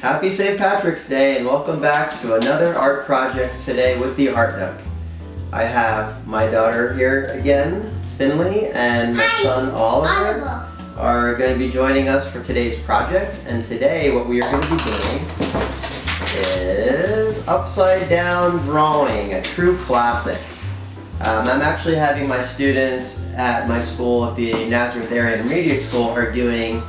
Happy St. Patrick's Day and welcome back to another art project today with the Art Nook. I have my daughter here again, Finley, and my son Oliver are going to be joining us for today's project. And today what we are going to be doing is upside down drawing, a true classic. I'm actually having my students at my school at the Nazareth Area Intermediate School are doing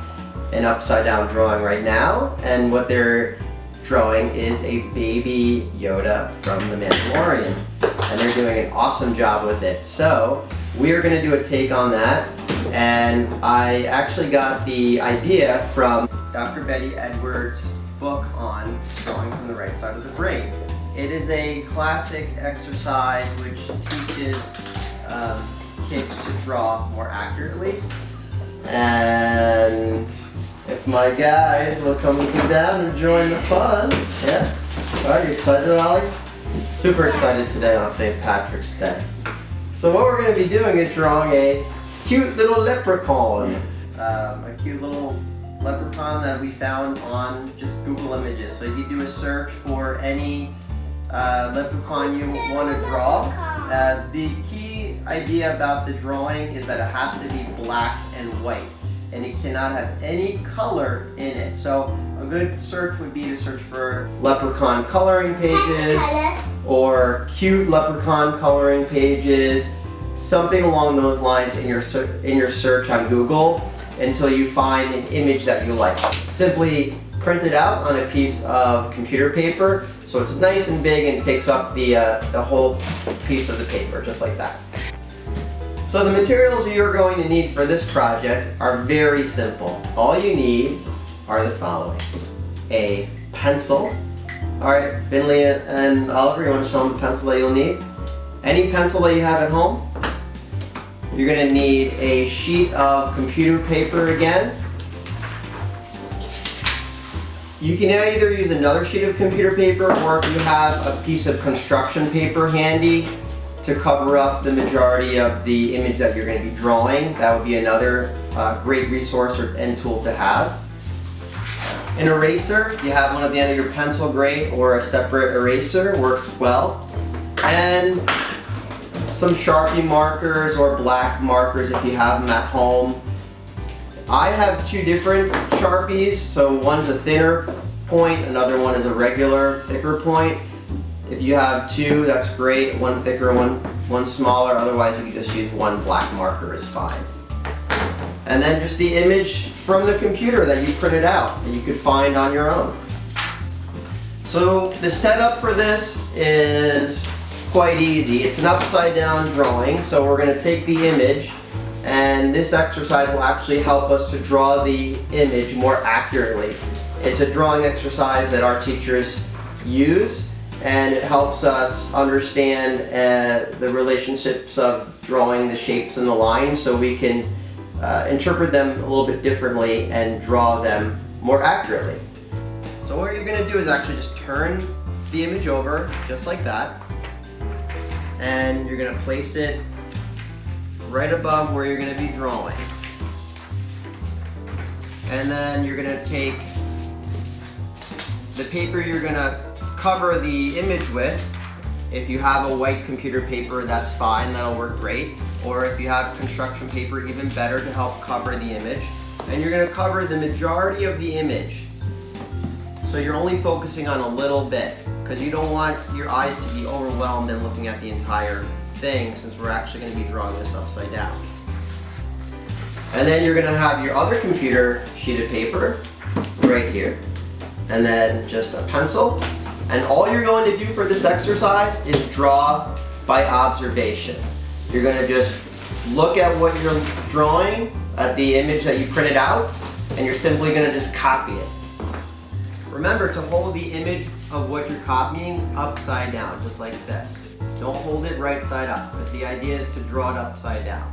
an upside down drawing right now, and what they're drawing is a baby Yoda from The Mandalorian, and they're doing an awesome job with it. So we are going to do a take on that, and I actually got the idea from Dr. Betty Edwards' book on drawing from the right side of the brain. It is a classic exercise which teaches kids to draw more accurately. And if my guys will come and sit down and join the fun. Yeah? Are you excited, Ollie? Super excited today on St. Patrick's Day. So what we're going to be doing is drawing a cute little leprechaun. A cute little leprechaun that we found on just Google Images. So you can do a search for any leprechaun you want to draw. The key idea about the drawing is that it has to be black and white, and it cannot have any color in it. So a good search would be to search for leprechaun coloring pages or cute leprechaun coloring pages, something along those lines in your search on Google until you find an image that you like. Simply print it out on a piece of computer paper so it's nice and big and takes up the whole piece of the paper, just like that. So the materials you're going to need for this project are very simple. All you need are the following. A pencil. Alright, Finley and Oliver, you want to show them the pencil that you'll need? Any pencil that you have at home. You're going to need a sheet of computer paper again. You can either use another sheet of computer paper, or if you have a piece of construction paper handy to cover up the majority of the image that you're going to be drawing, that would be another great resource and tool to have. An eraser, if you have one at the end of your pencil, great, or a separate eraser works well. And some Sharpie markers or black markers if you have them at home. I have two different Sharpies, so one's a thinner point, another one is a regular thicker point. If you have two, that's great, one thicker, one smaller, otherwise you can just use one black marker is fine. And then just the image from the computer that you printed out that you could find on your own. So the setup for this is quite easy. It's an upside down drawing, so we're going to take the image, and this exercise will actually help us to draw the image more accurately. It's a drawing exercise that our teachers use, and it helps us understand the relationships of drawing the shapes and the lines so we can interpret them a little bit differently and draw them more accurately. So what you're going to do is actually just turn the image over just like that, and you're going to place it right above where you're going to be drawing. And then you're going to take the paper you're going to cover the image with. If you have a white computer paper, that's fine, that'll work great. Or if you have construction paper, even better to help cover the image. And you're going to cover the majority of the image. So you're only focusing on a little bit, because you don't want your eyes to be overwhelmed and looking at the entire thing, since we're actually going to be drawing this upside down. And then you're going to have your other computer sheet of paper right here, and then just a pencil. And all you're going to do for this exercise is draw by observation. You're going to just look at what you're drawing, at the image that you printed out, and you're simply going to just copy it. Remember to hold the image of what you're copying upside down, just like this. Don't hold it right side up, because the idea is to draw it upside down.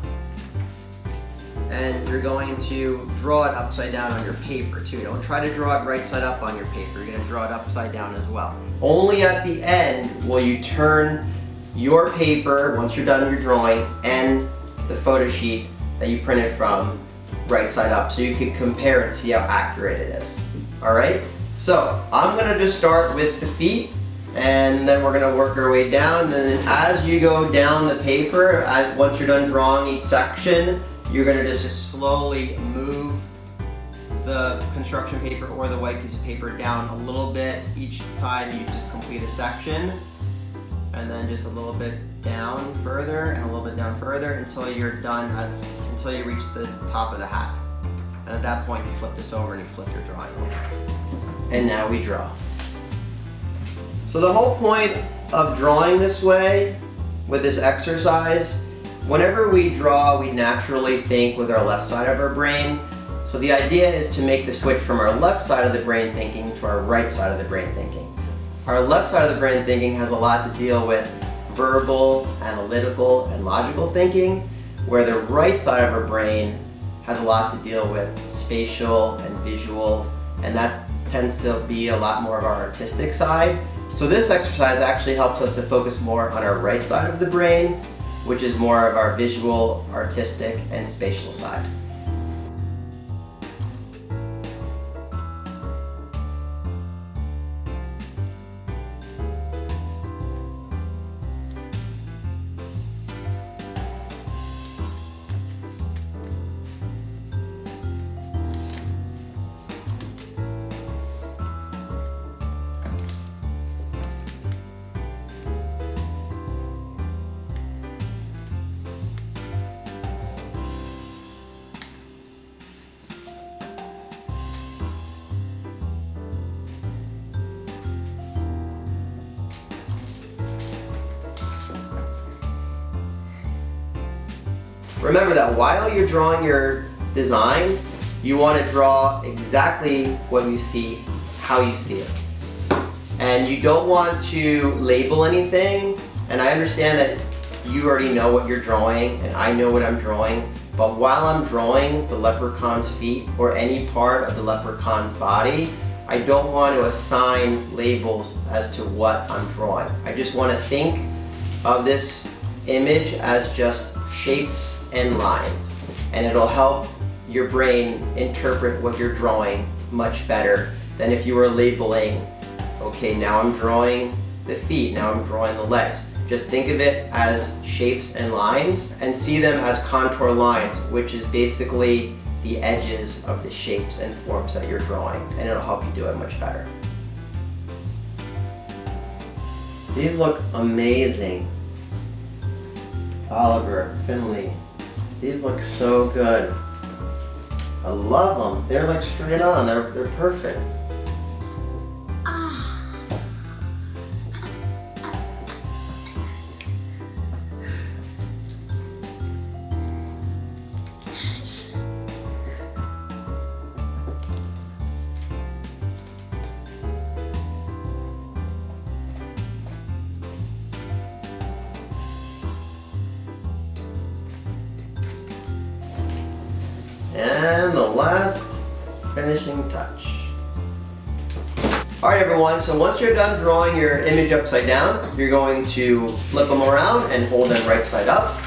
And you're going to draw it upside down on your paper too. Don't try to draw it right side up on your paper. You're going to draw it upside down as well. Only at the end will you turn your paper, once you're done with your drawing, and the photo sheet that you printed from right side up, so you can compare and see how accurate it is. Alright? So I'm gonna just start with the feet, and then we're gonna work our way down. And then as you go down the paper, once you're done drawing each section, you're gonna just slowly move the construction paper or the white piece of paper down a little bit each time you just complete a section, and then just a little bit down further and a little bit down further until you're done, until you reach the top of the hat. And at that point you flip this over and you flip your drawing over. And now we draw. So the whole point of drawing this way with this exercise, whenever we draw, we naturally think with our left side of our brain. So the idea is to make the switch from our left side of the brain thinking to our right side of the brain thinking. Our left side of the brain thinking has a lot to deal with verbal, analytical, and logical thinking, where the right side of our brain has a lot to deal with spatial and visual, and that tends to be a lot more of our artistic side. So this exercise actually helps us to focus more on our right side of the brain, which is more of our visual, artistic, and spatial side. Remember that while you're drawing your design, you want to draw exactly what you see, how you see it. And you don't want to label anything, and I understand that you already know what you're drawing, and I know what I'm drawing, but while I'm drawing the leprechaun's feet or any part of the leprechaun's body, I don't want to assign labels as to what I'm drawing. I just want to think of this image as just shapes and lines, and it'll help your brain interpret what you're drawing much better than if you were labeling, okay, now I'm drawing the feet, now I'm drawing the legs. Just think of it as shapes and lines and see them as contour lines, which is basically the edges of the shapes and forms that you're drawing, and it'll help you do it much better. These look amazing. Oliver, Finley, these look so good. I love them. They're like straight on. They're perfect. And the last finishing touch. Alright everyone, so once you're done drawing your image upside down, you're going to flip them around and hold them right side up.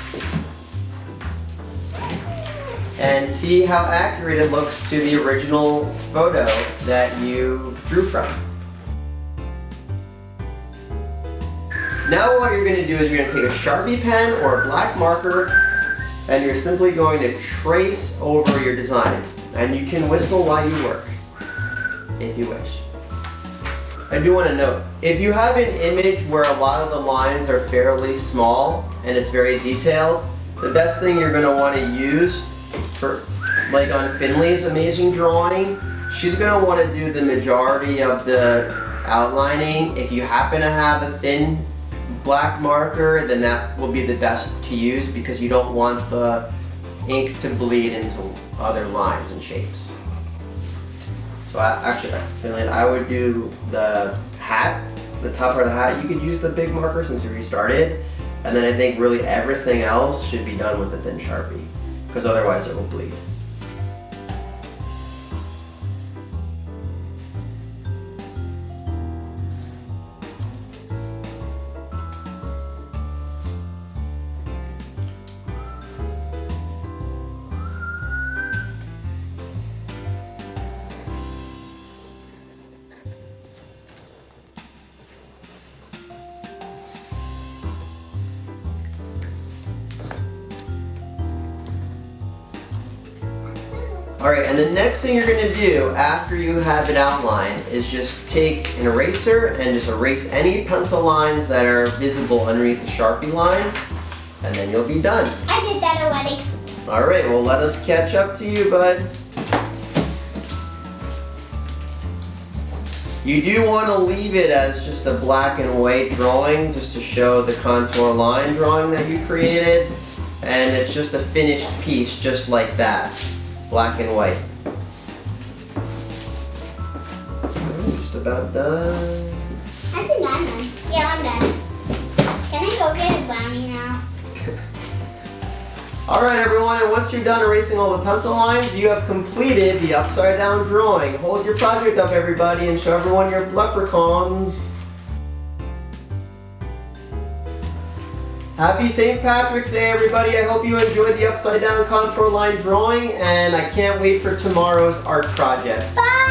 And see how accurate it looks to the original photo that you drew from. Now what you're going to do is you're going to take a Sharpie pen or a black marker, and you're simply going to trace over your design. And you can whistle while you work, if you wish. I do want to note, if you have an image where a lot of the lines are fairly small and it's very detailed, the best thing you're going to want to use for, like on Finley's amazing drawing, she's going to want to do the majority of the outlining. If you happen to have a thin black marker, then that will be the best to use because you don't want the ink to bleed into other lines and shapes. So I would do the hat, the top part of the hat. You could use the big marker since you restarted, and then I think really everything else should be done with a thin Sharpie because otherwise it will bleed. Alright, and the next thing you're going to do after you have it outlined is just take an eraser and just erase any pencil lines that are visible underneath the Sharpie lines, and then you'll be done. I did that already. Alright, well let us catch up to you, bud. You do want to leave it as just a black and white drawing just to show the contour line drawing that you created, and it's just a finished piece just like that. Black and white. Just about done. I think I'm done. Yeah, I'm done. Can I go get a brownie now? Alright everyone, and once you're done erasing all the pencil lines, you have completed the upside down drawing. Hold your project up everybody and show everyone your leprechauns. Happy St. Patrick's Day, everybody. I hope you enjoyed the upside down contour line drawing, and I can't wait for tomorrow's art project. Bye!